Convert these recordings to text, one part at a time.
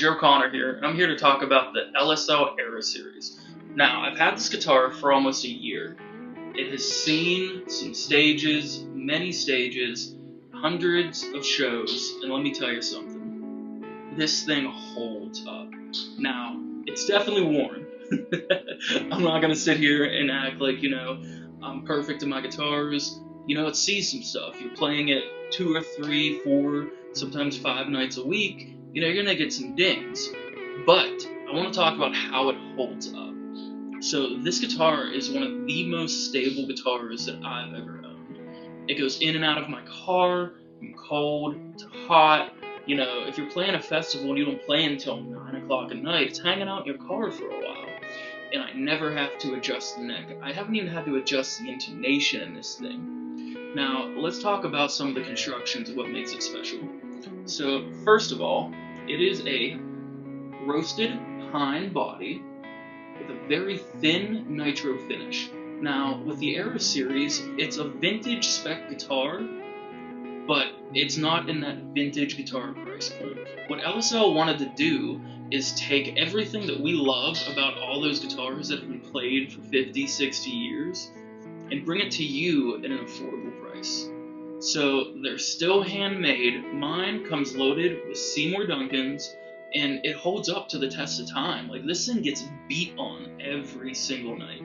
Joe Connor here, and I'm here to talk about the LsL Era series. Now, I've had this guitar for almost a year. It has seen some stages, many stages, hundreds of shows, and let me tell you something. This thing holds up. Now, it's definitely worn. I'm not gonna sit here and act like, I'm perfect in my guitars. It sees some stuff. You're playing it 2 or 3, 4, sometimes 5 nights a week. You're gonna get some dings. But I want to talk about how it holds up. So this guitar is one of the most stable guitars that I've ever owned. It goes in and out of my car, from cold to hot. If you're playing a festival and you don't play until 9 o'clock at night, it's hanging out in your car for a while. And I never have to adjust the neck. I haven't even had to adjust the intonation in this thing. Now, let's talk about some of the constructions of what makes it special. So, first of all, it is a roasted pine body with a very thin nitro finish. Now, with the Era series, it's a vintage spec guitar, but it's not in that vintage guitar price point. What LsL wanted to do is take everything that we love about all those guitars that have been played for 50, 60 years and bring it to you at an affordable price. So they're still handmade. Mine comes loaded with Seymour Duncans, and it holds up to the test of time. Like, this thing gets beat on every single night.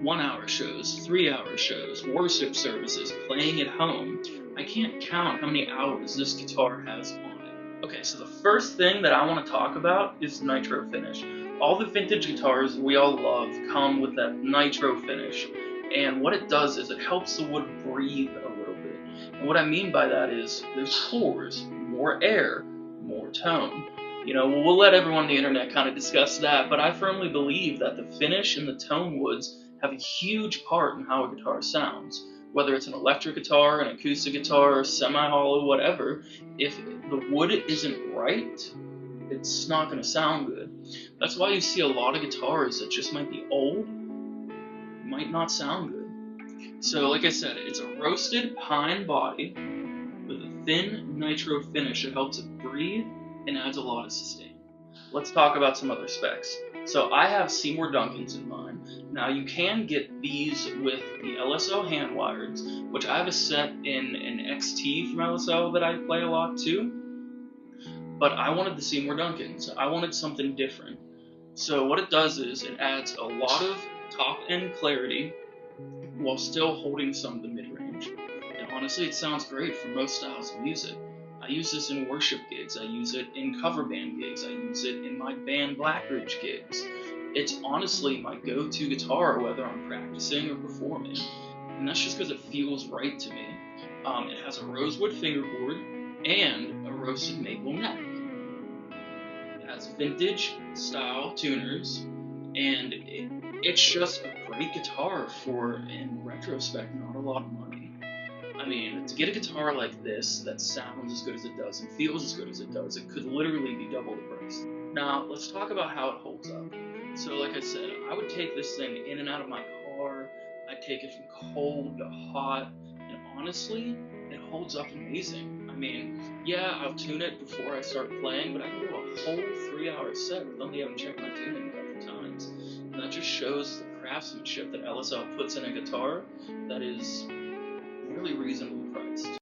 1-hour shows, 3-hour shows, worship services, playing at home. I can't count how many hours this guitar has on it. Okay, so the first thing that I want to talk about is nitro finish. All the vintage guitars we all love come with that nitro finish. And what it does is it helps the wood breathe a little bit. And what I mean by that is there's pores, more air, more tone. We'll let everyone on the internet kind of discuss that, but I firmly believe that the finish and the tone woods have a huge part in how a guitar sounds. Whether it's an electric guitar, an acoustic guitar, semi-hollow, whatever, if the wood isn't right, it's not going to sound good. That's why you see a lot of guitars that just might be old, might not sound good. So like I said, it's a roasted pine body with a thin nitro finish that helps it breathe and adds a lot of sustain. Let's talk about some other specs. So I have Seymour Duncans in mine. Now you can get these with the LsL hand wireds, which I have a set in an XT from LsL that I play a lot too. But I wanted the Seymour Duncans. I wanted something different. So what it does is it adds a lot of top end clarity while still holding some of the mid-range. And honestly, it sounds great for most styles of music. I use this in worship gigs, I use it in cover band gigs, I use it in my band Blackridge gigs. It's honestly my go-to guitar whether I'm practicing or performing, and that's just because it feels right to me. It has a rosewood fingerboard and a roasted maple neck. It has vintage style tuners, and it's just a great guitar for, in retrospect, not a lot of money. I mean, to get a guitar like this that sounds as good as it does and feels as good as it does, it could literally be double the price. Now, let's talk about how it holds up. So like I said, I would take this thing in and out of my car, I'd take it from cold to hot, and honestly, it holds up amazing. I mean, yeah, I'll tune it before I start playing, but I can do a whole 3-hour set with only having checked my tuning a couple times. And that just shows the craftsmanship that LsL puts in a guitar that is really reasonably priced.